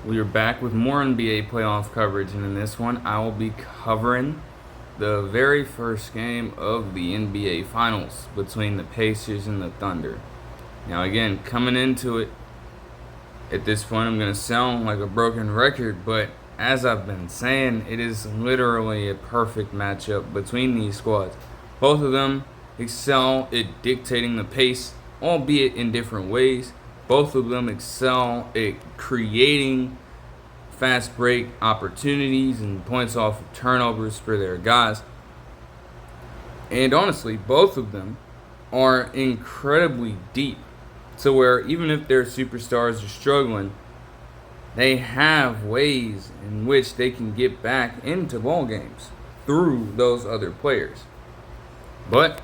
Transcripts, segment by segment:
We are back with more NBA playoff coverage, and in this one, I will be covering the very first game of the NBA Finals between the Pacers and the Thunder. Now, again, coming into it, at this point, I'm going to sound like a broken record, but as I've been saying, it is literally a perfect matchup between these squads. Both of them excel at dictating the pace, albeit in different ways. Both of them excel at creating fast break opportunities and points off of turnovers for their guys. And honestly, both of them are incredibly deep, to where even if their superstars are struggling, they have ways in which they can get back into ball games through those other players. But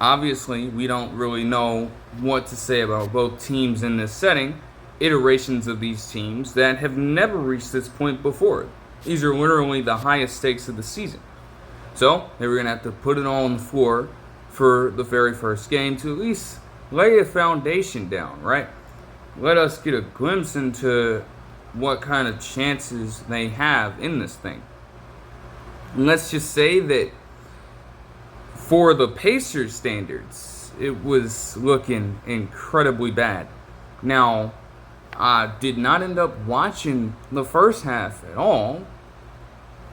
obviously, we don't really know what to say about both teams in this setting. Iterations of these teams that have never reached this point before. These are literally the highest stakes of the season. So, they were going to have to put it all on the floor for the very first game to at least lay a foundation down, right? Let us get a glimpse into what kind of chances they have in this thing. And let's just say that for the Pacers standards, it was looking incredibly bad. Now, I did not end up watching the first half at all,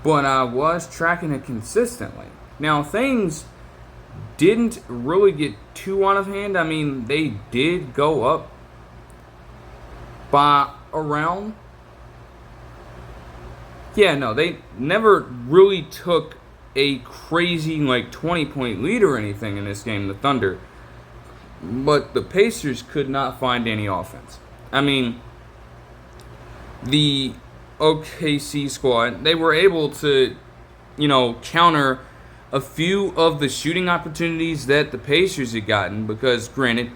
but I was tracking it consistently. Now, things didn't really get too out of hand. I mean, they did go up by around. They never really took a crazy 20-point lead or anything in this game, the Thunder. But the Pacers could not find any offense. I mean, the OKC squad, they were able to, counter a few of the shooting opportunities that the Pacers had gotten, because granted,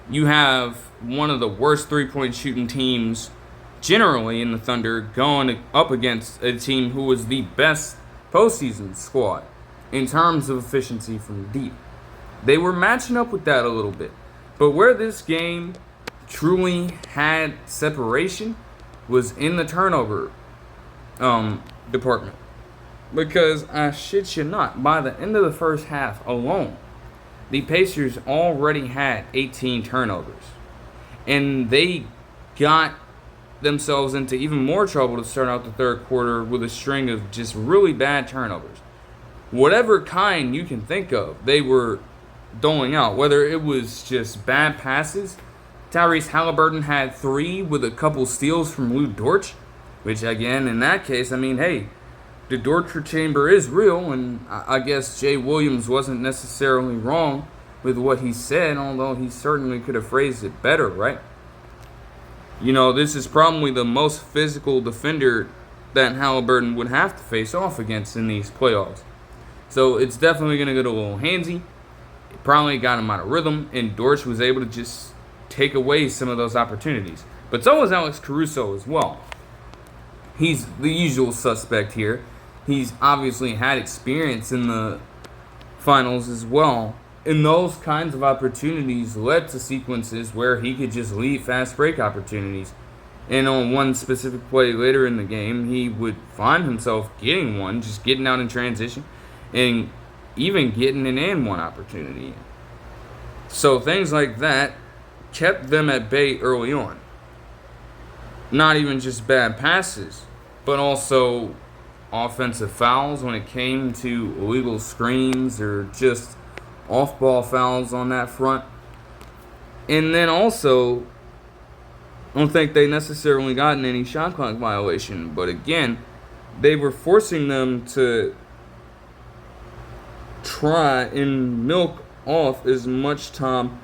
you have one of the worst three-point shooting teams generally in the Thunder going up against a team who was the best postseason squad in terms of efficiency from deep. They were matching up with that a little bit. But where this game truly had separation was in the turnover department. Because I shit you not, by the end of the first half alone, the Pacers already had 18 turnovers. And they got themselves into even more trouble to start out the third quarter with a string of just really bad turnovers. Whatever kind you can think of, they were doling out. Whether it was just bad passes. Tyrese Haliburton had 3 with a couple steals from Lou Dort, which again, in that case, I mean, hey, the Dortcher chamber is real, and I guess Jay Williams wasn't necessarily wrong with what he said, although he certainly could have phrased it better, right? This is probably the most physical defender that Haliburton would have to face off against in these playoffs. So it's definitely going to get a little handsy. It probably got him out of rhythm, and Dort was able to just take away some of those opportunities. But so was Alex Caruso as well. He's the usual suspect here. He's obviously had experience in the finals as well. And those kinds of opportunities led to sequences where he could just leave fast break opportunities. And on one specific play later in the game, he would find himself getting one, just getting out in transition, and even getting an and one opportunity. So things like that kept them at bay early on. Not even just bad passes, but also offensive fouls when it came to illegal screens or just off-ball fouls on that front. And then also, I don't think they necessarily gotten any shot clock violation. But again, they were forcing them to try and milk off as much time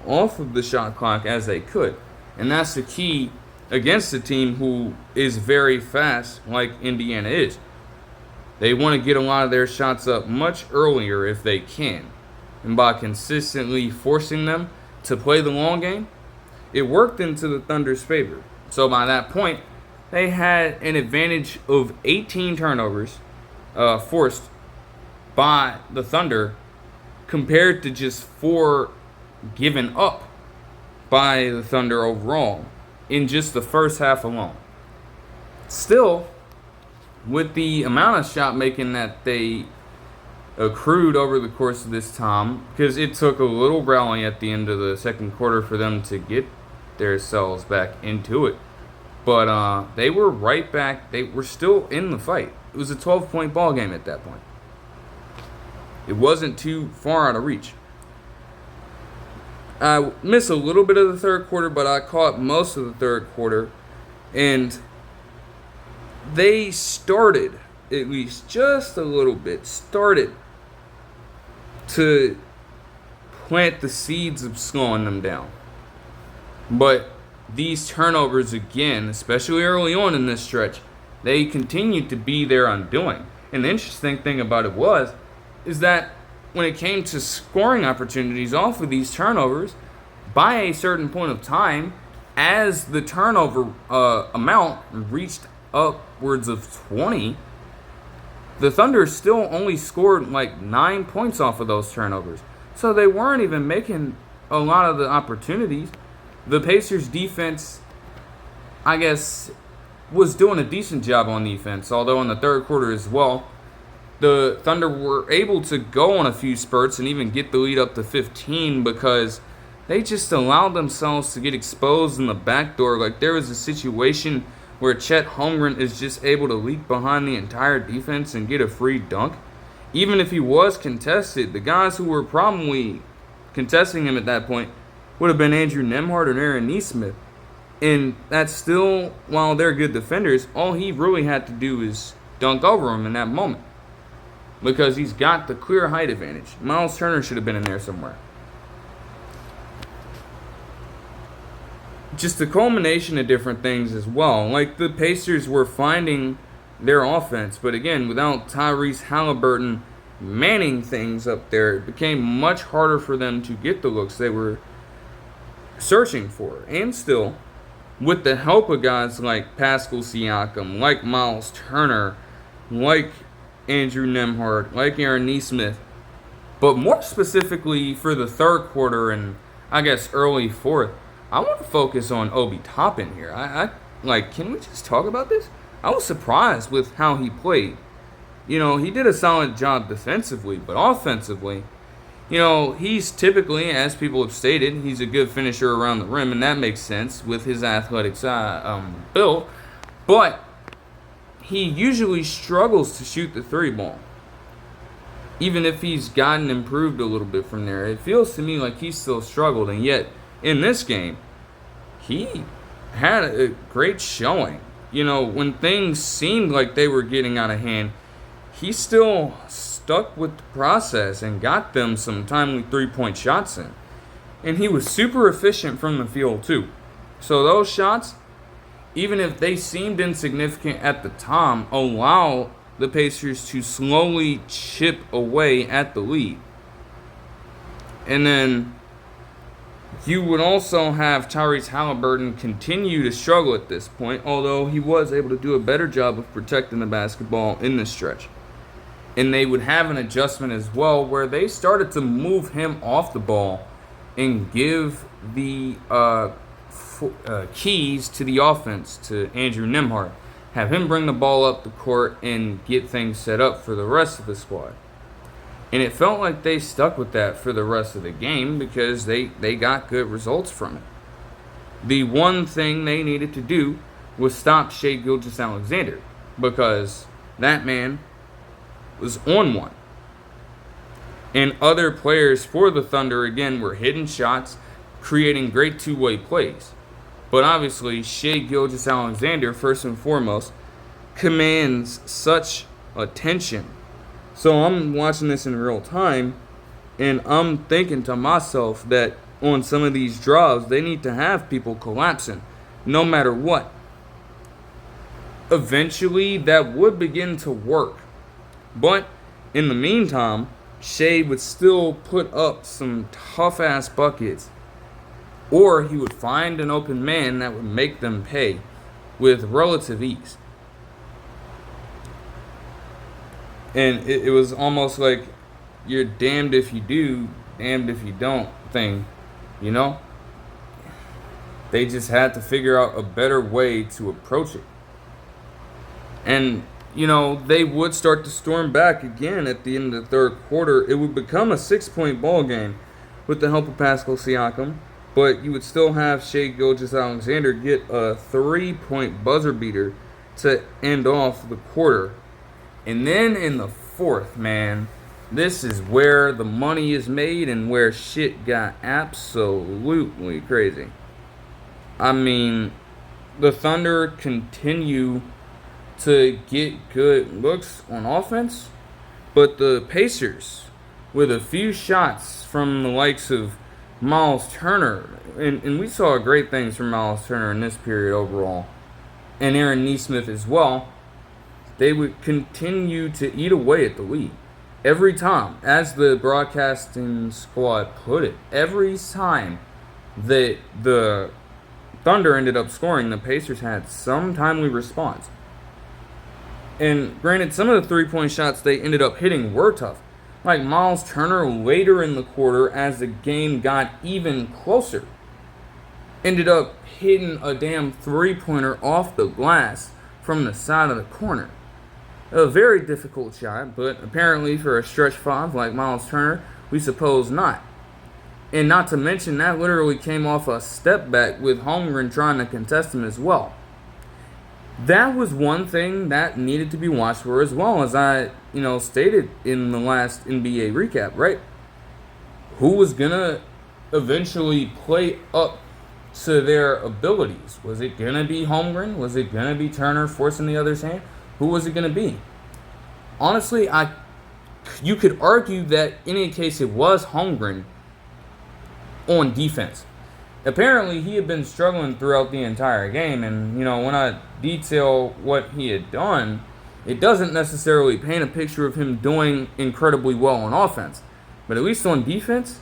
off of the shot clock as they could. And that's the key against a team who is very fast like Indiana is. They want to get a lot of their shots up much earlier if they can. And by consistently forcing them to play the long game, it worked into the Thunder's favor. So by that point, they had an advantage of 18 turnovers forced by the Thunder compared to just 4 given up by the Thunder overall in just the first half alone. still, with the amount of shot making that they accrued over the course of this time, because it took a little rally at the end of the second quarter for them to get themselves back into it. But they were right back. They were still in the fight. It was a 12-point ball game at that point. It wasn't too far out of reach. I missed a little bit of the third quarter, but I caught most of the third quarter. And they started, at least just a little bit, to plant the seeds of slowing them down. But these turnovers again, especially early on in this stretch, they continued to be their undoing. And the interesting thing about it is that when it came to scoring opportunities off of these turnovers, by a certain point of time, as the turnover amount reached upwards of 20, the Thunder still only scored like 9 points off of those turnovers. So they weren't even making a lot of the opportunities. The Pacers defense, I guess, was doing a decent job on defense, although in the third quarter as well, the Thunder were able to go on a few spurts and even get the lead up to 15 because they just allowed themselves to get exposed in the back door. Like, there was a situation where Chet Holmgren is just able to leak behind the entire defense and get a free dunk. Even if he was contested, the guys who were probably contesting him at that point would have been Andrew Nembhard and Aaron Nesmith. And that's still, while they're good defenders, all he really had to do is dunk over him in that moment, because he's got the clear height advantage. Miles Turner should have been in there somewhere. Just a culmination of different things as well. Like, the Pacers were finding their offense, but again, without Tyrese Haliburton manning things up there, it became much harder for them to get the looks they were searching for. And still, with the help of guys like Pascal Siakam, like Miles Turner, like Andrew Nembhard, like Aaron Nesmith, but more specifically for the third quarter and I guess early fourth, I want to focus on Obi Toppin here. Can we just talk about this? I was surprised with how he played. You know, he did a solid job defensively, but offensively, you know, he's typically, as people have stated, he's a good finisher around the rim, and that makes sense with his athletic build. But he usually struggles to shoot the three ball. Even if he's gotten improved a little bit from there, it feels to me like he's still struggled, and yet in this game, he had a great showing. You know, when things seemed like they were getting out of hand, he still stuck with the process and got them some timely three-point shots in. And he was super efficient from the field, too. So those shots, even if they seemed insignificant at the time, allow the Pacers to slowly chip away at the lead. And then you would also have Tyrese Haliburton continue to struggle at this point, although he was able to do a better job of protecting the basketball in this stretch. And they would have an adjustment as well where they started to move him off the ball and give the keys to the offense to Andrew Nembhard. Have him bring the ball up the court and get things set up for the rest of the squad. And it felt like they stuck with that for the rest of the game because they got good results from it. The one thing they needed to do was stop Shai Gilgeous-Alexander because that man was on one. And other players for the Thunder, again, were hitting shots, creating great two-way plays. But obviously, Shai Gilgeous-Alexander, first and foremost, commands such attention. So I'm watching this in real time, and I'm thinking to myself that on some of these drives, they need to have people collapsing, no matter what. Eventually, that would begin to work. But in the meantime, Shai would still put up some tough-ass buckets, or he would find an open man that would make them pay with relative ease. And it was almost like you're damned if you do, damned if you don't thing, you know? They just had to figure out a better way to approach it. And, they would start to storm back again at the end of the third quarter. It would become a 6-point ball game with the help of Pascal Siakam. But you would still have Shai Gilgeous-Alexander get a 3-point buzzer beater to end off the quarter. And then in the fourth, man, this is where the money is made and where shit got absolutely crazy. I mean, the Thunder continue to get good looks on offense, but the Pacers, with a few shots from the likes of Miles Turner, and we saw great things from Miles Turner in this period overall, and Aaron Nesmith as well, they would continue to eat away at the lead. Every time, as the broadcasting squad put it, every time that the Thunder ended up scoring, the Pacers had some timely response. And granted, some of the three-point shots they ended up hitting were tough. Like Miles Turner later in the quarter, as the game got even closer, ended up hitting a damn three-pointer off the glass from the side of the corner. A very difficult shot, but apparently for a stretch five like Miles Turner, we suppose not. And not to mention, that literally came off a step back with Holmgren trying to contest him as well. That was one thing that needed to be watched for, as well, as I, stated in the last NBA recap, right? Who was going to eventually play up to their abilities? Was it going to be Holmgren? Was it going to be Turner forcing the other's hand? Who was it going to be? Honestly, you could argue that in any case it was Holmgren on defense. Apparently, he had been struggling throughout the entire game, and, when I detail what he had done, it doesn't necessarily paint a picture of him doing incredibly well on offense. But at least on defense,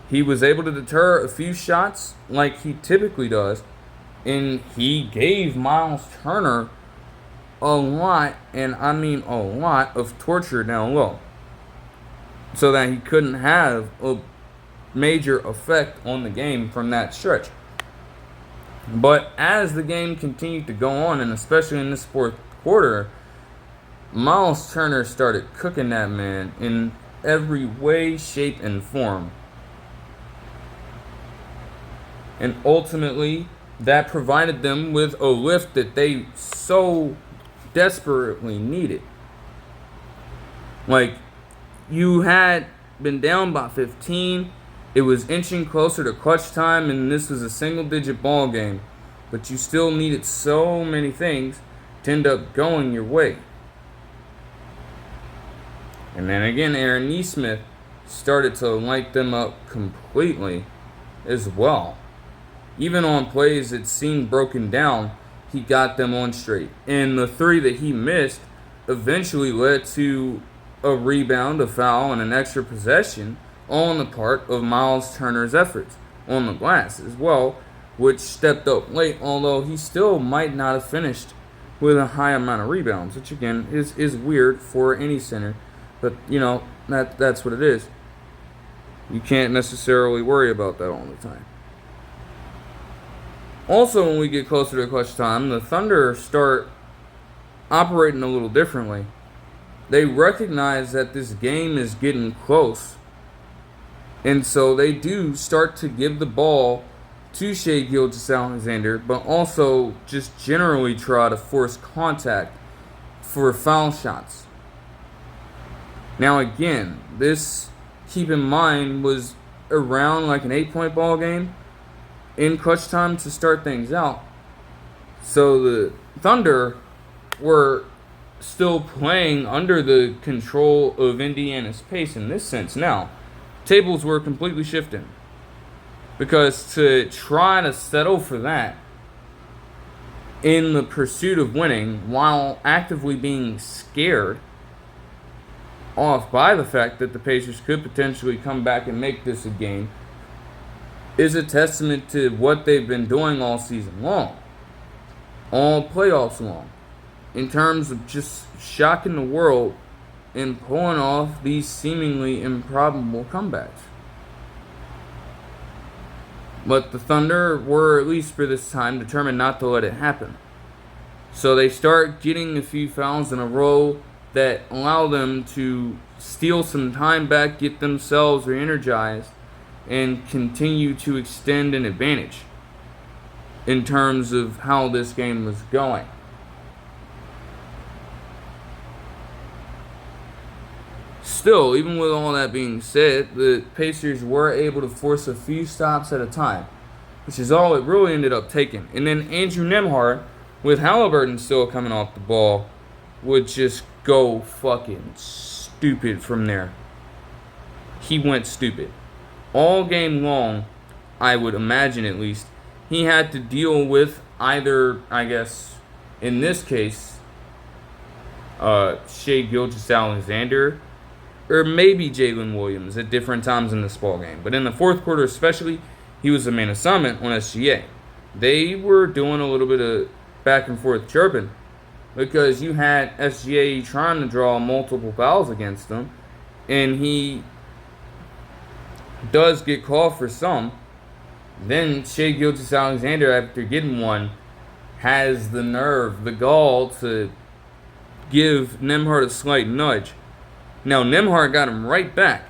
he was able to deter a few shots like he typically does, and he gave Miles Turner a lot, and I mean a lot, of torture down low, so that he couldn't have a major effect on the game from that stretch. But as the game continued to go on, and especially in this fourth quarter, Miles Turner started cooking that man in every way, shape, and form. And ultimately, that provided them with a lift that they so desperately needed. Like, you had been down by 15. It was inching closer to clutch time, and this was a single-digit ball game. But you still needed so many things to end up going your way. And then again, Aaron Nesmith started to light them up completely as well. Even on plays that seemed broken down, he got them on straight. And the three that he missed eventually led to a rebound, a foul, and an extra possession on the part of Miles Turner's efforts on the glass as well, which stepped up late, although he still might not have finished with a high amount of rebounds, which again is weird for any center, but that's what it is. You can't necessarily worry about that all the time. Also, when we get closer to clutch time, the Thunder start operating a little differently. They recognize that this game is getting close, and so they do start to give the ball to Shai Gilgeous-Alexander, but also just generally try to force contact for foul shots. Now again, this, keep in mind, was around like an 8-point ball game in clutch time to start things out. So the Thunder were still playing under the control of Indiana's pace in this sense. Now, tables were completely shifting, because to try to settle for that in the pursuit of winning while actively being scared off by the fact that the Pacers could potentially come back and make this a game is a testament to what they've been doing all season long, all playoffs long, in terms of just shocking the world and pulling off these seemingly improbable comebacks. But the Thunder were, at least for this time, determined not to let it happen. So they start getting a few fouls in a row that allow them to steal some time back, get themselves re-energized, and continue to extend an advantage in terms of how this game was going. Still, even with all that being said, the Pacers were able to force a few stops at a time, which is all it really ended up taking. And then Andrew Nembhard, with Haliburton still coming off the ball, would just go fucking stupid from there. He went stupid. All game long, I would imagine at least, he had to deal with either, I guess, in this case, Shai Gilgeous-Alexander, or maybe Jalen Williams at different times in this ball game. But in the fourth quarter especially, he was the main assignment on SGA. They were doing a little bit of back and forth chirping because you had SGA trying to draw multiple fouls against him, and he does get called for some. Then Shai Gilgeous-Alexander, after getting one, has the nerve, the gall to give Nembhard a slight nudge. Now, Nembhard got him right back,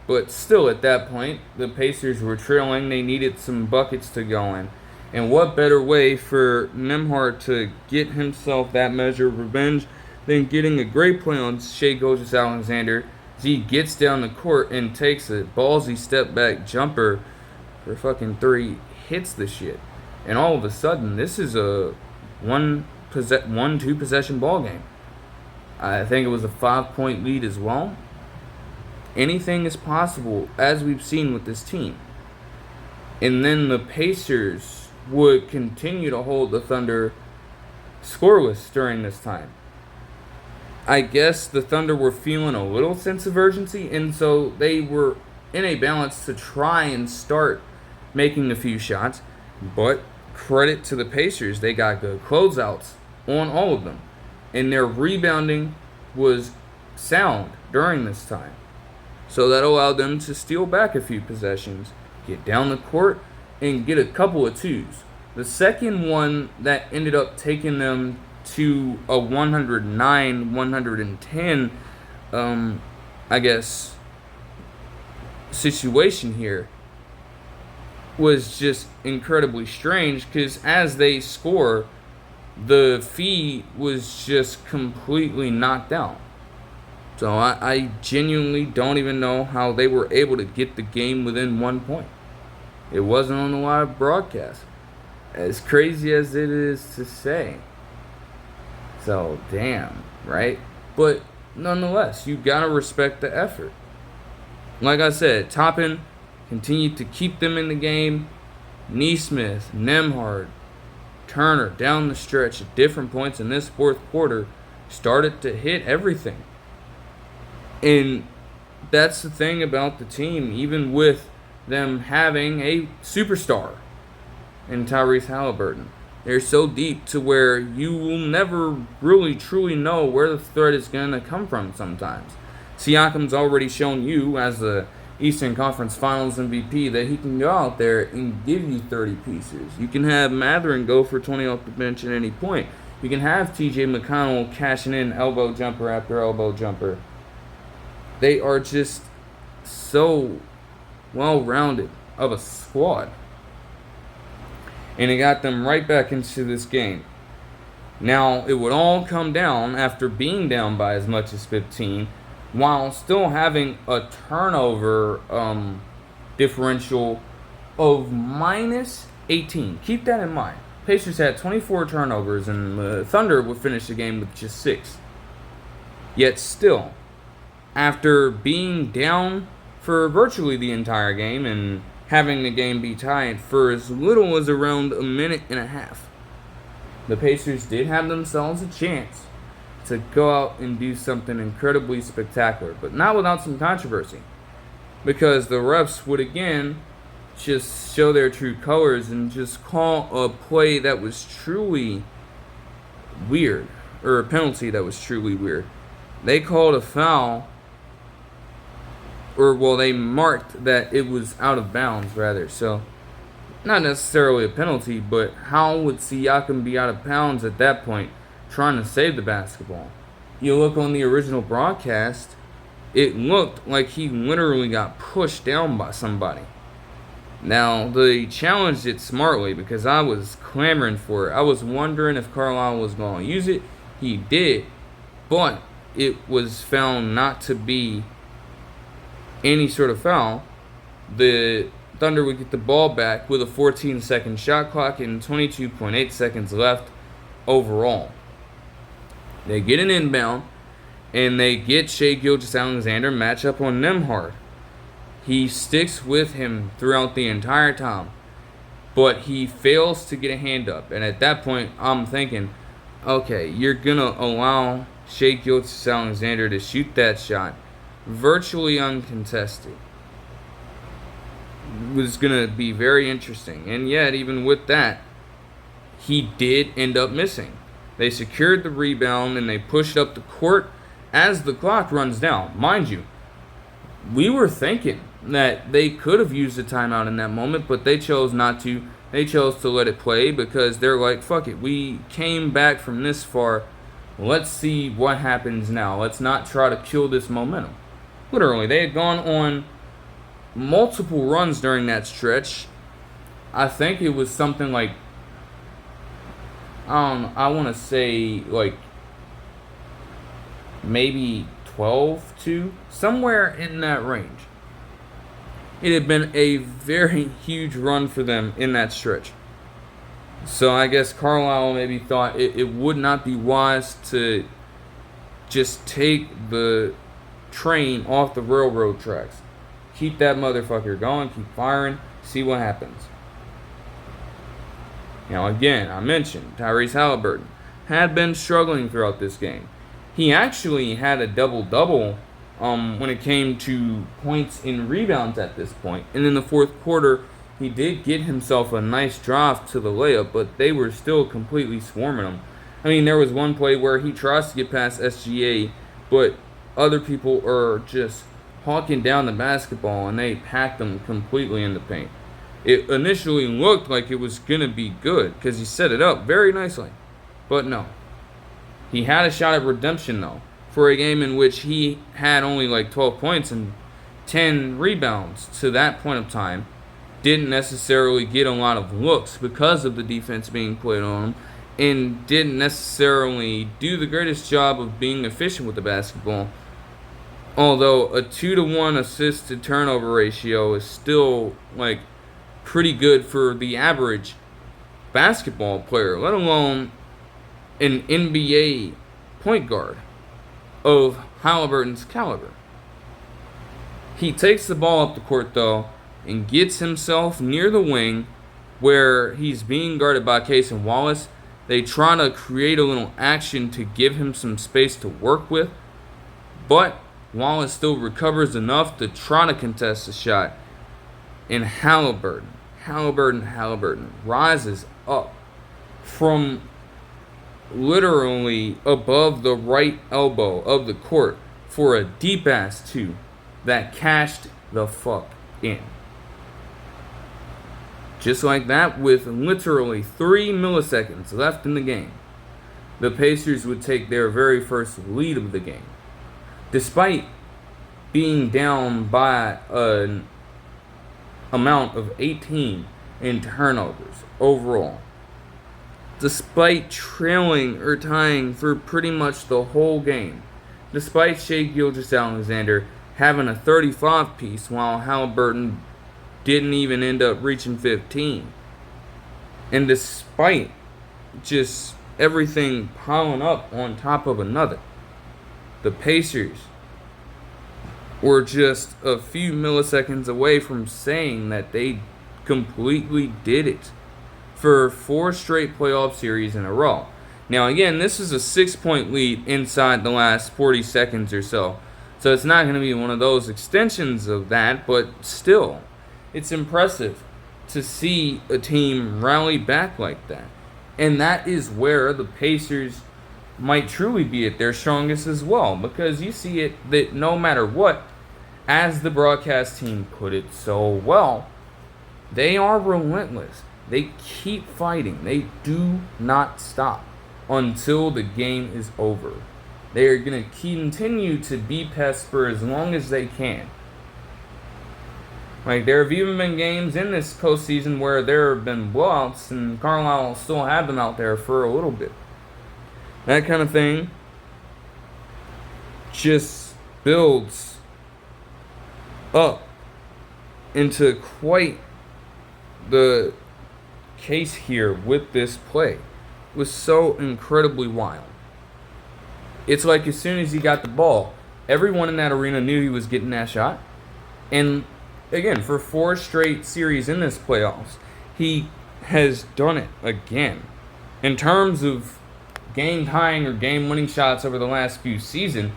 but still at that point, the Pacers were trailing. They needed some buckets to go in. And what better way for Nembhard to get himself that measure of revenge than getting a great play on Shai Gilgeous-Alexander as he gets down the court and takes a ballsy step-back jumper for fucking 3, hits the shit. And all of a sudden, this is a 1-2 possession ball game. I think it was a 5-point lead as well. Anything is possible, as we've seen with this team. And then the Pacers would continue to hold the Thunder scoreless during this time. I guess the Thunder were feeling a little sense of urgency, and so they were in a balance to try and start making a few shots. But credit to the Pacers, they got good closeouts on all of them. And their rebounding was sound during this time. So that allowed them to steal back a few possessions, get down the court, and get a couple of twos. The second one that ended up taking them to a 109-110, I guess, situation here was just incredibly strange because as they score, the feed was just completely knocked out. So I genuinely don't even know how they were able to get the game within 1 point. It wasn't on the live broadcast. As crazy as it is to say. So, damn, right? But nonetheless, you gotta respect the effort. Like I said, Toppin continued to keep them in the game. Nesmith, Nembhard, Turner down the stretch at different points in this fourth quarter started to hit everything. And that's the thing about the team, even with them having a superstar in Tyrese Haliburton. They're so deep to where you will never really truly know where the threat is going to come from sometimes. Siakam's already shown you as the Eastern Conference Finals MVP that he can go out there and give you 30 pieces. You can have Mathurin go for 20 off the bench at any point. You can have TJ McConnell cashing in elbow jumper after elbow jumper. They are just so well-rounded of a squad. And it got them right back into this game. Now, it would all come down after being down by as much as 15 while still having a turnover differential of minus 18. Keep that in mind. Pacers had 24 turnovers, and the Thunder would finish the game with just 6. Yet still, after being down for virtually the entire game and having the game be tied for as little as around a minute and a half, the Pacers did have themselves a chance to go out and do something incredibly spectacular, but not without some controversy, because the refs would again just show their true colors and just call a play that was truly weird, or a penalty that was truly weird. They called a foul, or well, they marked that it was out of bounds rather. So not necessarily a penalty, but how would Siakam be out of bounds at that point trying to save the basketball? You look on the original broadcast, it looked like he literally got pushed down by somebody. Now, they challenged it smartly because I was clamoring for it. I was wondering if Carlisle was going to use it. He did, but it was found not to be any sort of foul. The Thunder would get the ball back with a 14-second shot clock and 22.8 seconds left overall. They get an inbound, and they get Shai Gilgeous-Alexander match up on Nembhard. He sticks with him throughout the entire time, but he fails to get a hand up. And at that point, I'm thinking, okay, you're going to allow Shai Gilgeous-Alexander to shoot that shot virtually uncontested. It was going to be very interesting. And yet, even with that, he did end up missing. They secured the rebound and they pushed up the court as the clock runs down. Mind you, we were thinking that they could have used a timeout in that moment, but they chose not to. They chose to let it play because they're like, fuck it, we came back from this far. Let's see what happens now. Let's not try to kill this momentum. Literally, they had gone on multiple runs during that stretch. I think it was something like, I want to say like maybe 12-2, somewhere in that range. It had been a very huge run for them in that stretch. So I guess Carlisle maybe thought it would not be wise to just take the train off the railroad tracks. Keep that motherfucker going, keep firing, see what happens. Now again, I mentioned Tyrese Haliburton had been struggling throughout this game. He actually had a double-double when it came to points and rebounds at this point. And in the fourth quarter, he did get himself a nice drive to the layup, but they were still completely swarming him. I mean, there was one play where he tries to get past SGA, but other people are just hawking down the basketball, and they packed him completely in the paint. It initially looked like it was going to be good because he set it up very nicely. But no. He had a shot at redemption, though, for a game in which he had only like 12 points and 10 rebounds to that point of time. Didn't necessarily get a lot of looks because of the defense being played on him, and didn't necessarily do the greatest job of being efficient with the basketball. Although a 2-to-1 assist to turnover ratio is still like pretty good for the average basketball player, let alone an NBA point guard of Haliburton's caliber. He takes the ball up the court, though, and gets himself near the wing where he's being guarded by Cason Wallace. They try to create a little action to give him some space to work with, but Wallace still recovers enough to try to contest the shot. And Haliburton rises up from literally above the right elbow of the court for a deep-ass two that cashed the fuck in. Just like that, with literally 3 milliseconds left in the game, the Pacers would take their very first lead of the game. Despite being down by an amount of 18 in turnovers overall. Despite trailing or tying for pretty much the whole game. Despite Shai Gilgeous-Alexander having a 35 piece while Haliburton didn't even end up reaching 15. And despite just everything piling up on top of another, the Pacers were just a few milliseconds away from saying that they completely did it for 4 straight playoff series in a row. Now again, this is a 6-point lead inside the last 40 seconds or so. So it's not going to be one of those extensions of that, but still, it's impressive to see a team rally back like that. And that is where the Pacers might truly be at their strongest as well, because you see it that no matter what, as the broadcast team put it so well, They are relentless. They keep fighting. They do not stop until the game is over. They are going to continue to be pests for as long as they can. Like, there have even been games in this postseason where there have been blowouts, and Carlisle still had them out there for a little bit. That kind of thing just builds up into quite the case here with this play. It was so incredibly wild. It's like as soon as he got the ball, everyone in that arena knew he was getting that shot. And again, for 4 straight series in this playoffs, he has done it again. In terms of game-tying or game-winning shots over the last few seasons,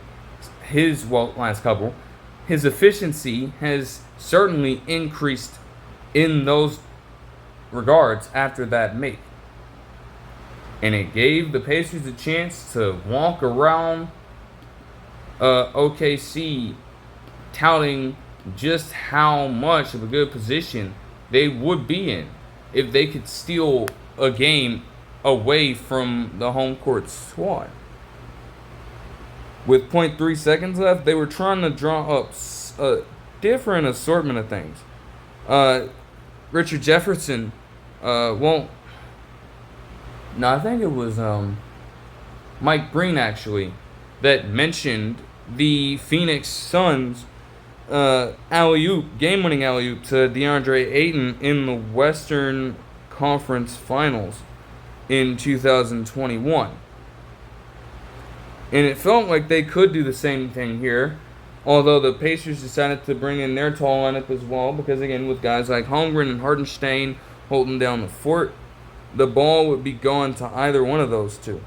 last couple, his efficiency has certainly increased in those regards after that make. And it gave the Pacers a chance to walk around OKC touting just how much of a good position they would be in if they could steal a game away from the home court squad. With 0.3 seconds left, they were trying to draw up a different assortment of things. Richard Jefferson I think it was Mike Breen, actually, that mentioned the Phoenix Suns game-winning alley-oop to DeAndre Ayton in the Western Conference Finals in 2021. And it felt like they could do the same thing here, although the Pacers decided to bring in their tall lineup as well, because again, with guys like Holmgren and Hartenstein holding down the fort, the ball would be going to either one of those two.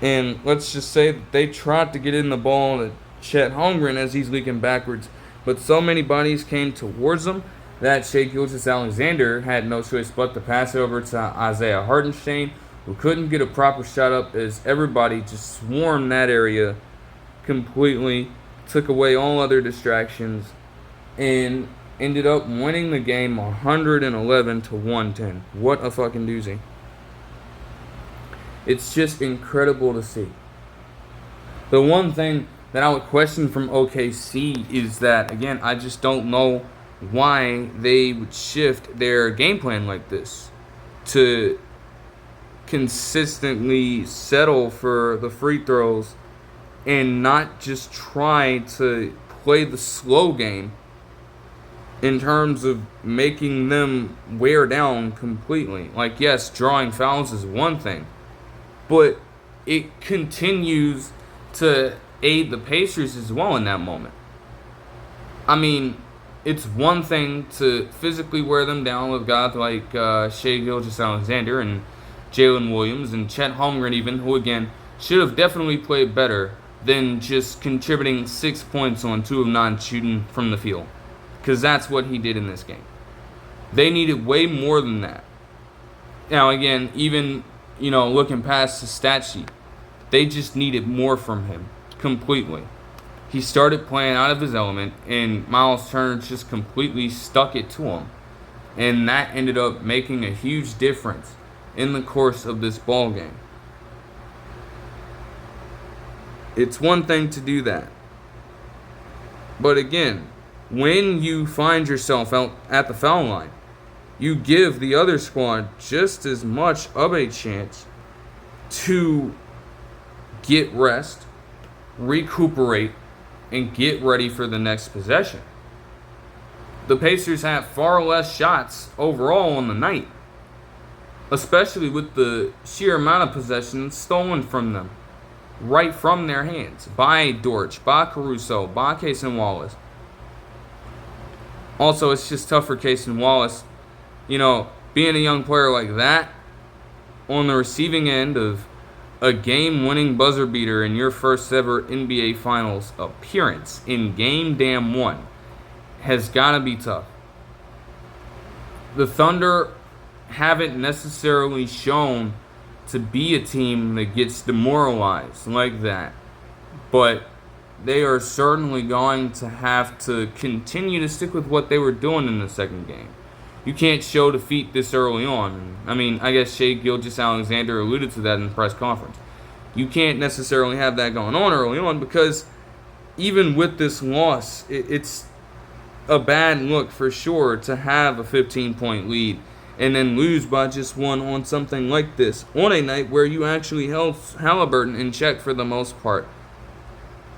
And let's just say that they tried to get in the ball to Chet Holmgren as he's leaking backwards, but so many bodies came towards him that Shai Gilgeous-Alexander had no choice but to pass it over to Isaiah Hartenstein, who couldn't get a proper shot up as everybody just swarmed that area completely, took away all other distractions, and ended up winning the game 111 to 110. What a fucking doozy. It's just incredible to see. The one thing that I would question from OKC is that, again, I just don't know why they would shift their game plan like this to consistently settle for the free throws and not just try to play the slow game in terms of making them wear down completely. Like, yes, drawing fouls is one thing, but it continues to aid the Pacers as well in that moment. I mean, it's one thing to physically wear them down with guys like Shai Gilgeous-Alexander and Jalen Williams and Chet Holmgren even, who again should have definitely played better than just contributing 6 points on 2 of 9 shooting from the field. Because that's what he did in this game. They needed way more than that. Now, again, even, looking past the stat sheet, they just needed more from him completely. He started playing out of his element, and Miles Turner just completely stuck it to him. And that ended up making a huge difference in the course of this ball game. It's one thing to do that. But again, when you find yourself out at the foul line, you give the other squad just as much of a chance to get rest, recuperate, and get ready for the next possession. The Pacers have far less shots overall on the night, especially with the sheer amount of possessions stolen from them, right from their hands, by Dortch, by Caruso, by Cason Wallace. Also, it's just tough for Cason Wallace, being a young player like that, on the receiving end of a game-winning buzzer beater in your first ever NBA Finals appearance in Game Damn 1, has got to be tough. The Thunder haven't necessarily shown to be a team that gets demoralized like that, but they are certainly going to have to continue to stick with what they were doing in the second game. You can't show defeat this early on. I mean, I guess Shea Gilgeous-Alexander alluded to that in the press conference. You can't necessarily have that going on early on because even with this loss, it's a bad look for sure to have a 15-point lead and then lose by just one on something like this on a night where you actually held Haliburton in check for the most part.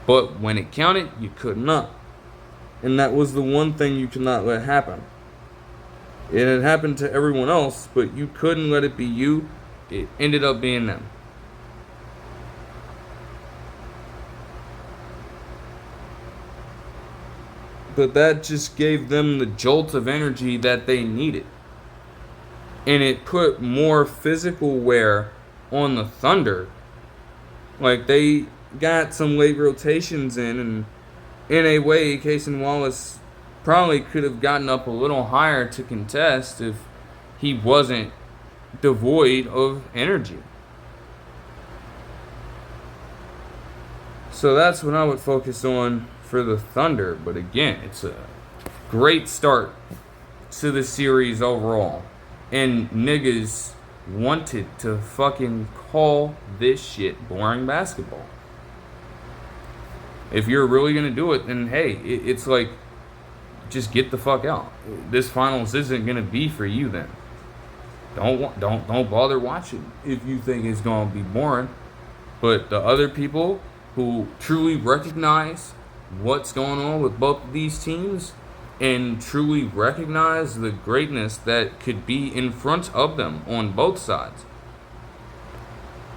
But when it counted, you could not. And that was the one thing you could not let happen. It had happened to everyone else, but you couldn't let it be you. It ended up being them. But that just gave them the jolt of energy that they needed. And it put more physical wear on the Thunder. Like, they got some late rotations in, and in a way, Cason Wallace probably could have gotten up a little higher to contest if he wasn't devoid of energy. So that's what I would focus on for the Thunder. But again, it's a great start to the series overall. And niggas wanted to fucking call this shit boring basketball. If you're really going to do it, then hey, it's like, just get the fuck out. This finals isn't going to be for you then. Don't bother watching if you think it's going to be boring. But the other people who truly recognize what's going on with both of these teams and truly recognize the greatness that could be in front of them on both sides,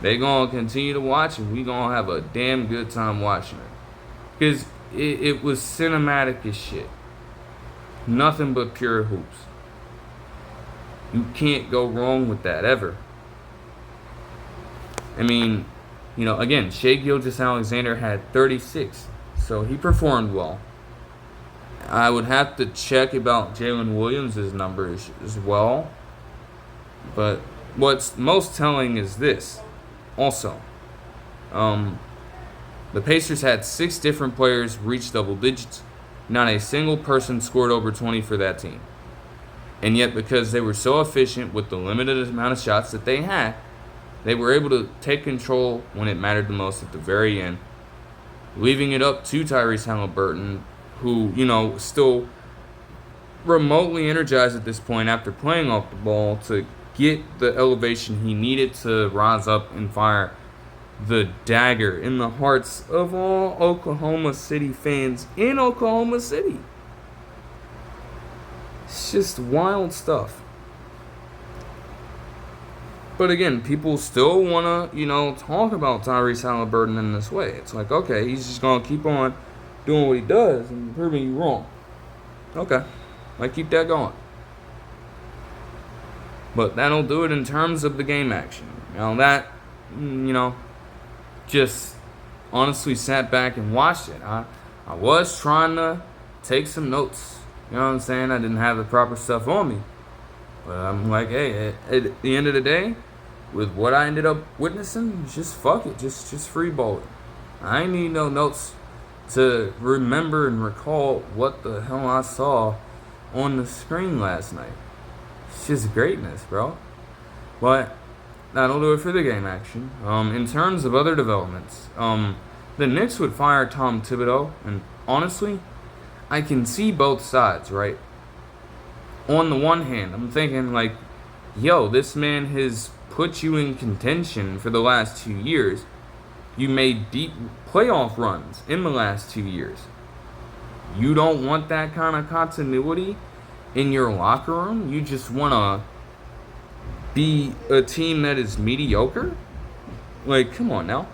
they going to continue to watch, and we going to have a damn good time watching it. Because it was cinematic as shit. Nothing but pure hoops. You can't go wrong with that ever. I mean, again, Shea Gilgeous-Alexander had 36, so he performed well. I would have to check about Jalen Williams' numbers as well. But what's most telling is this. Also, the Pacers had 6 different players reach double digits. Not a single person scored over 20 for that team. And yet, because they were so efficient with the limited amount of shots that they had, they were able to take control when it mattered the most at the very end, leaving it up to Tyrese Haliburton, who, still remotely energized at this point after playing off the ball to get the elevation he needed to rise up and fire the dagger in the hearts of all Oklahoma City fans in Oklahoma City. It's just wild stuff. But again, people still want to, talk about Tyrese Haliburton in this way. It's like, okay, he's just going to keep on doing what he does and proving you wrong. Okay, I keep that going. But that'll do it in terms of the game action. That, just honestly sat back and watched it. I was trying to take some notes. You know what I'm saying? I didn't have the proper stuff on me. But I'm like, hey, at the end of the day, with what I ended up witnessing, just fuck it. Just free ball it. I ain't need no notes to remember and recall what the hell I saw on the screen last night. It's just greatness, bro. But that'll do it for the game action. In terms of other developments, the Knicks would fire Tom Thibodeau, and honestly, I can see both sides, right? On the one hand, I'm thinking like, yo, this man has put you in contention for the last 2 years. You made deep playoff runs in the last 2 years. You don't want that kind of continuity in your locker room? You just want to be a team that is mediocre? Like, come on now.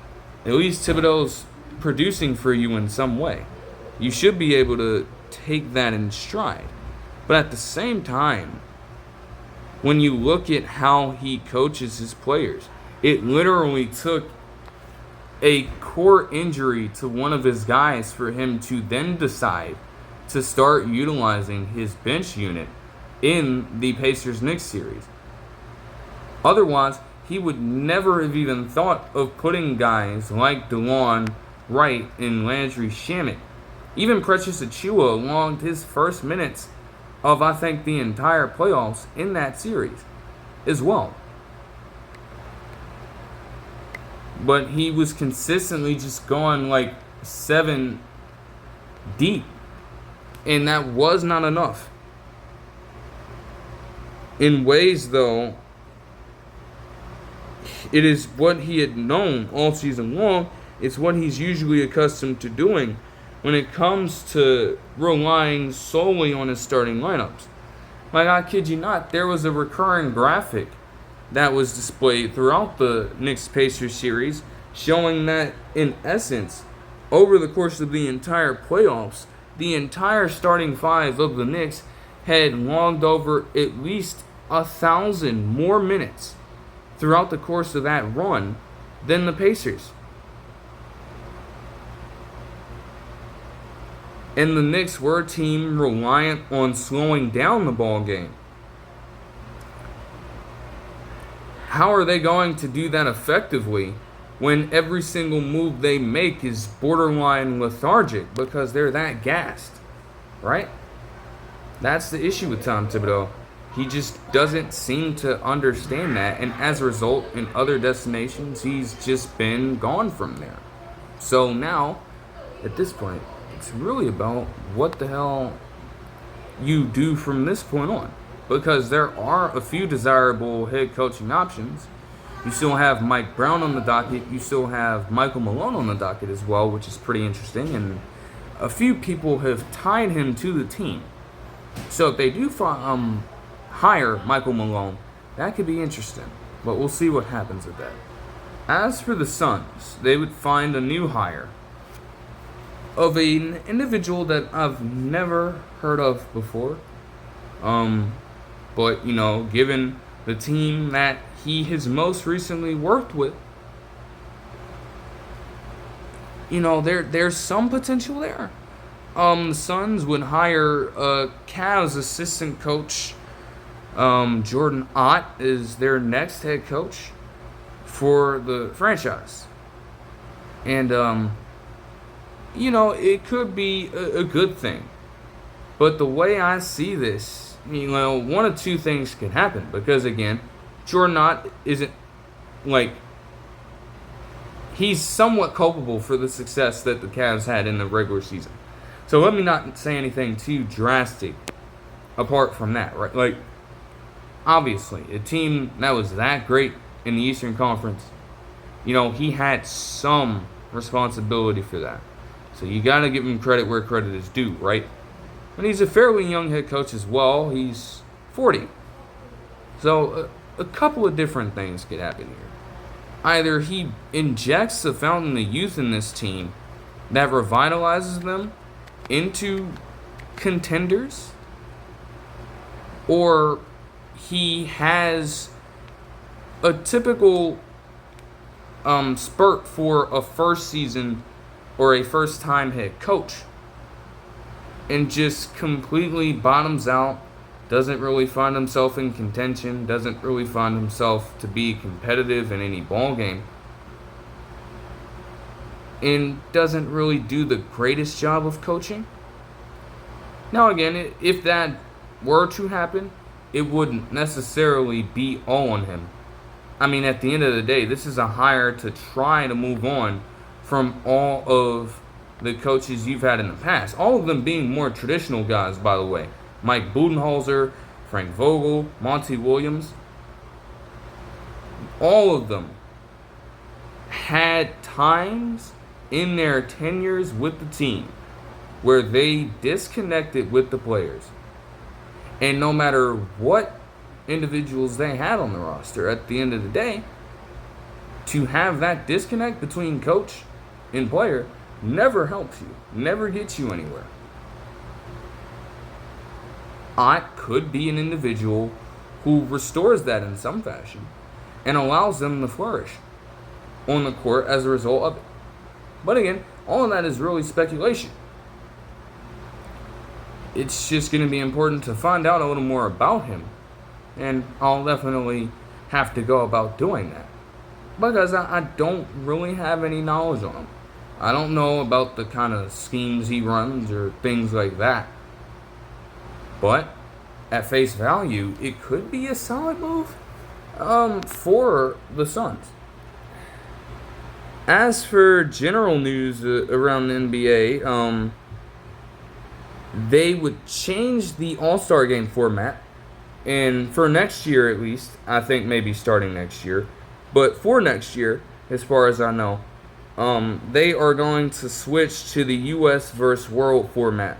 At least Thibodeau's producing for you in some way. You should be able to take that in stride. But at the same time, when you look at how he coaches his players, it literally took a core injury to one of his guys for him to then decide to start utilizing his bench unit in the Pacers-Knicks series. Otherwise, he would never have even thought of putting guys like DeLon Wright and Landry Shamet. Even Precious Achiuwa logged his first minutes of, I think, the entire playoffs in that series as well. But he was consistently just going like 7 deep. And that was not enough. In ways, though, it is what he had known all season long. It's what he's usually accustomed to doing when it comes to relying solely on his starting lineups. Like, I kid you not, there was a recurring graphic that was displayed throughout the Knicks-Pacers series showing that, in essence, over the course of the entire playoffs, the entire starting five of the Knicks had logged over at least 1,000 more minutes throughout the course of that run than the Pacers. And the Knicks were a team reliant on slowing down the ball game. How are they going to do that effectively when every single move they make is borderline lethargic because they're that gassed, right? That's the issue with Tom Thibodeau. He just doesn't seem to understand that, and as a result, in other destinations, he's just been gone from there. So now, at this point, it's really about what the hell you do from this point on. Because there are a few desirable head coaching options. You still have Mike Brown on the docket. You still have Michael Malone on the docket as well, which is pretty interesting. And a few people have tied him to the team. So if they do hire Michael Malone, that could be interesting. But we'll see what happens with that. As for the Suns, they would find a new hire of an individual that I've never heard of before. But, you know, given the team that he has most recently worked with, you know, there's some potential there. The Suns would hire Cavs assistant coach Jordan Ott as their next head coach for the franchise. And, you know, it could be a good thing. But the way I see this, you know, one of two things can happen. Because, again, Jordan Ott isn't, like, he's somewhat culpable for the success that the Cavs had in the regular season. So let me not say anything too drastic apart from that, right? Like, obviously, a team that was that great in the Eastern Conference, you know, he had some responsibility for that. So you got to give him credit where credit is due, right? And he's a fairly young head coach as well. He's 40. So a couple of different things could happen here. Either he injects a fountain of youth in this team that revitalizes them into contenders, or he has a typical spurt for a first season or a first-time head coach and just completely bottoms out, doesn't really find himself in contention, doesn't really find himself to be competitive in any ball game, and doesn't really do the greatest job of coaching. Now again, if that were to happen, it wouldn't necessarily be all on him. I mean, at the end of the day, this is a hire to try to move on from all of the coaches you've had in the past. All of them being more traditional guys, by the way. Mike Budenholzer, Frank Vogel, Monty Williams. All of them had times in their tenures with the team where they disconnected with the players. And no matter what individuals they had on the roster, at the end of the day, to have that disconnect between coach and player never helps you, never gets you anywhere. Ott could be an individual who restores that in some fashion and allows them to flourish on the court as a result of it. But again, all of that is really speculation. It's just going to be important to find out a little more about him. And I'll definitely have to go about doing that. Because I don't really have any knowledge on him. I don't know about the kind of schemes he runs or things like that. But at face value, it could be a solid move for the Suns. As for general news around the NBA, they would change the All-Star Game format, and for next year at least, I think maybe starting next year, but for next year, as far as I know, they are going to switch to the U.S. versus World format.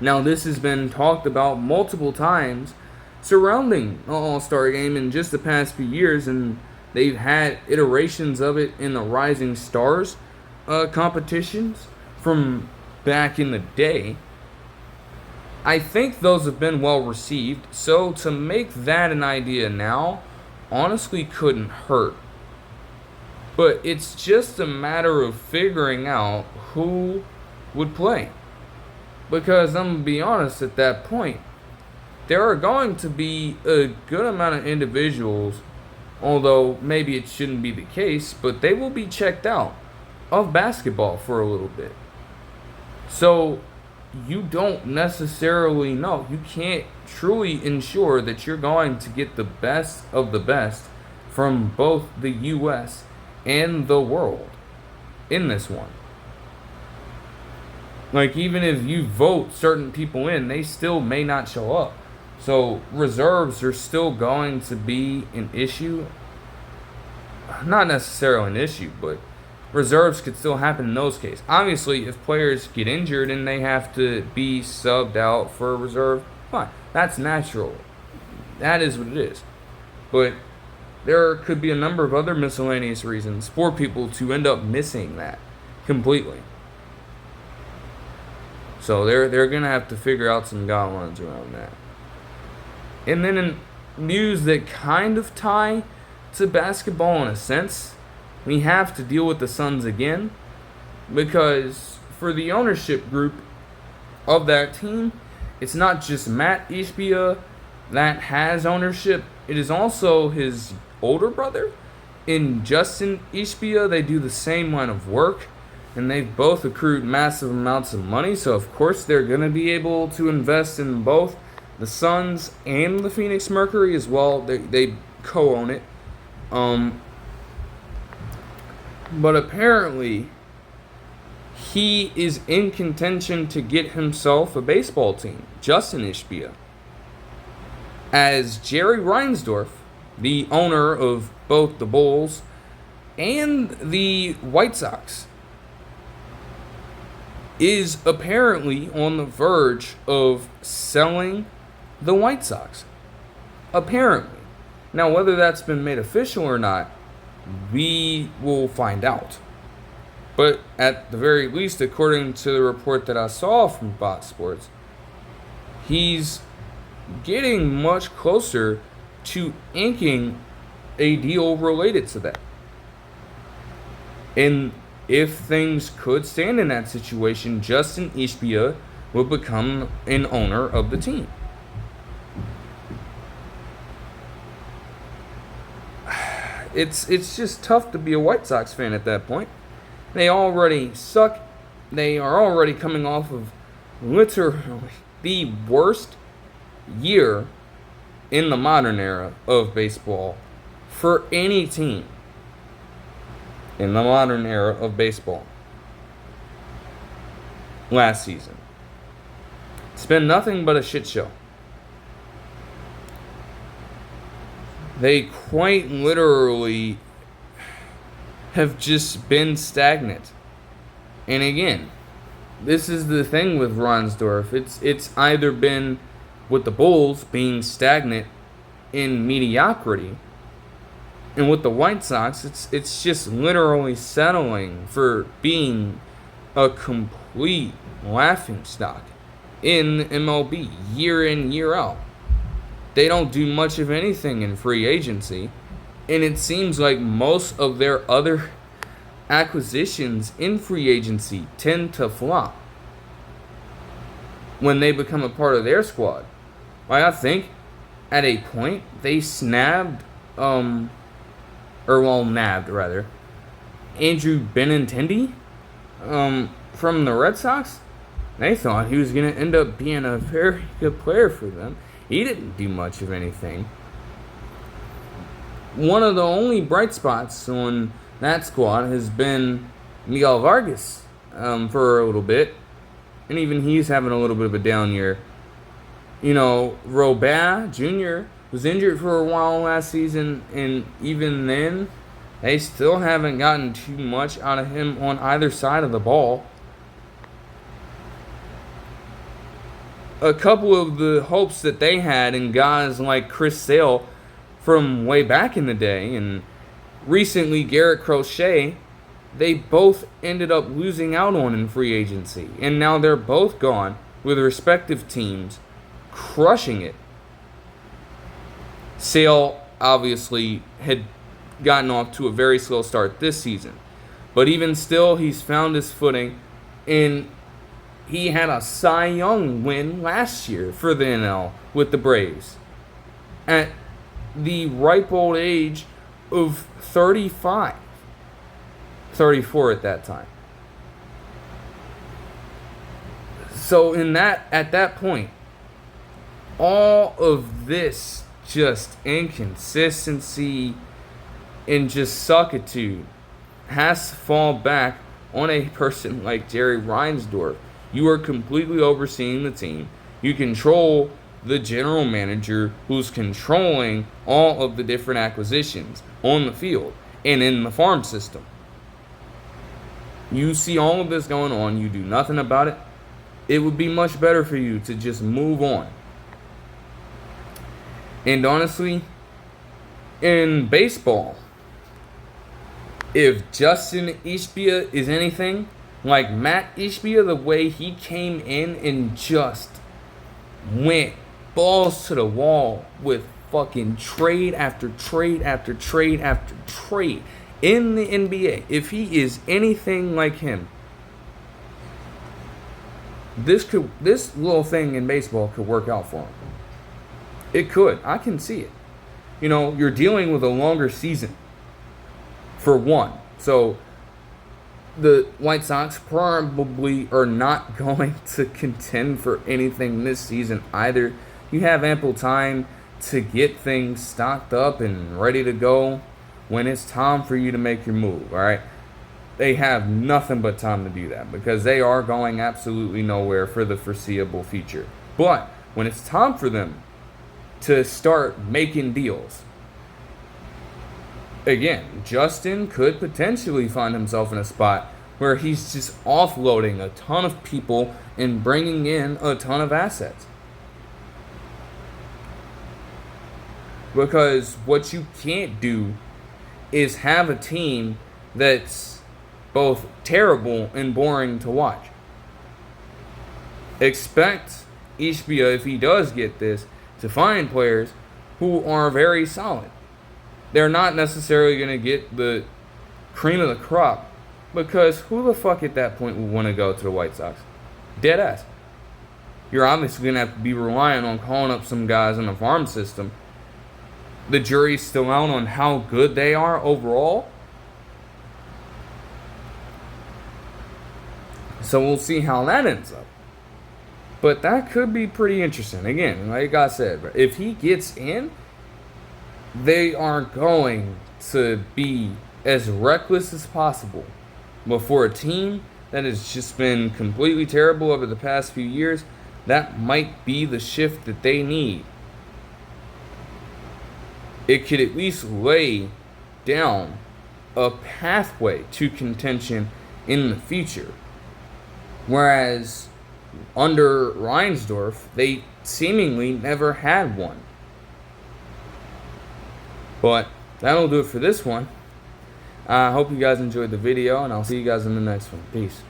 Now, this has been talked about multiple times surrounding the All-Star Game in just the past few years, and they've had iterations of it in the Rising Stars competitions from back in the day. I think those have been well received, so to make that an idea now honestly couldn't hurt. But it's just a matter of figuring out who would play. Because I'm going to be honest, at that point, there are going to be a good amount of individuals, although maybe it shouldn't be the case, but they will be checked out of basketball for a little bit. So you don't necessarily know. You can't truly ensure that you're going to get the best of the best from both the U.S. and the world in this one. Like, even if you vote certain people in, they still may not show up. So reserves are still going to be an issue. Not necessarily an issue, but reserves could still happen in those cases. Obviously, if players get injured and they have to be subbed out for a reserve, fine. That's natural. That is what it is. But there could be a number of other miscellaneous reasons for people to end up missing that completely. So they're going to have to figure out some guidelines around that. And then in news that kind of tie to basketball in a sense, we have to deal with the Suns again, because for the ownership group of that team, it's not just Matt Ishbia that has ownership. It is also his older brother in Justin Ishbia. They do the same line of work, and they've both accrued massive amounts of money, so of course they're going to be able to invest in both the Suns and the Phoenix Mercury as well. They co-own it. But apparently, he is in contention to get himself a baseball team, Justin Ishbia, as Jerry Reinsdorf, the owner of both the Bulls and the White Sox, is apparently on the verge of selling the White Sox. Apparently. Now, whether that's been made official or not, we will find out. But at the very least, according to the report that I saw from Fox Sports, he's getting much closer to inking a deal related to that. And if things could stand in that situation, Justin Ishbia will become an owner of the team. It's just tough to be a White Sox fan at that point. They already suck. They are already coming off of literally the worst year in the modern era of baseball for any team in the modern era of baseball last season. It's been nothing but a shit show. They quite literally have just been stagnant. And again, this is the thing with Reinsdorf. It's either been with the Bulls being stagnant in mediocrity, and with the White Sox, it's just literally settling for being a complete laughingstock in MLB year in, year out. They don't do much of anything in free agency, and it seems like most of their other acquisitions in free agency tend to flop when they become a part of their squad. Like, I think at a point they nabbed Andrew Benintendi from the Red Sox. They thought he was going to end up being a very good player for them. he didn't do much of anything. One of the only bright spots on that squad has been Miguel Vargas for a little bit. And even he's having a little bit of a down year. You know, Robert Jr. was injured for a while last season, and even then, they still haven't gotten too much out of him on either side of the ball. A couple of the hopes that they had in guys like Chris Sale from way back in the day, and recently Garrett Crochet, they both ended up losing out on in free agency. And now they're both gone with respective teams, crushing it. Sale obviously had gotten off to a very slow start this season. But even still, he's found his footing, and he had a Cy Young win last year for the NL with the Braves at the ripe old age of 34 at that time. So at that point, all of this just inconsistency and just suckitude has to fall back on a person like Jerry Reinsdorf. You are completely overseeing the team. You control the general manager, who's controlling all of the different acquisitions on the field and in the farm system. You see all of this going on. You do nothing about it. It would be much better for you to just move on. And honestly, in baseball, if Justin Ishbia is anything like Matt Ishbia, the way he came in and just went balls to the wall with fucking trade after trade after trade after trade in the NBA, if he is anything like him, this little thing in baseball could work out for him. It could. I can see it. You know, you're dealing with a longer season, for one. So the White Sox probably are not going to contend for anything this season either. You have ample time to get things stocked up and ready to go when it's time for you to make your move, all right? They have nothing but time to do that because they are going absolutely nowhere for the foreseeable future. But when it's time for them to start making deals, again, Justin could potentially find himself in a spot where he's just offloading a ton of people and bringing in a ton of assets. Because what you can't do is have a team that's both terrible and boring to watch. Expect Ishbia, if he does get this, to find players who are very solid. They're not necessarily going to get the cream of the crop, because who the fuck at that point would want to go to the White Sox? Dead ass. You're obviously going to have to be relying on calling up some guys in the farm system. The jury's still out on how good they are overall. So we'll see how that ends up. But that could be pretty interesting. Again, like I said, if he gets in, they are going to be as reckless as possible. But for a team that has just been completely terrible over the past few years, that might be the shift that they need. It could at least lay down a pathway to contention in the future. Whereas under Reinsdorf, they seemingly never had one. But that'll do it for this one. I hope you guys enjoyed the video, and I'll see you guys in the next one. Peace.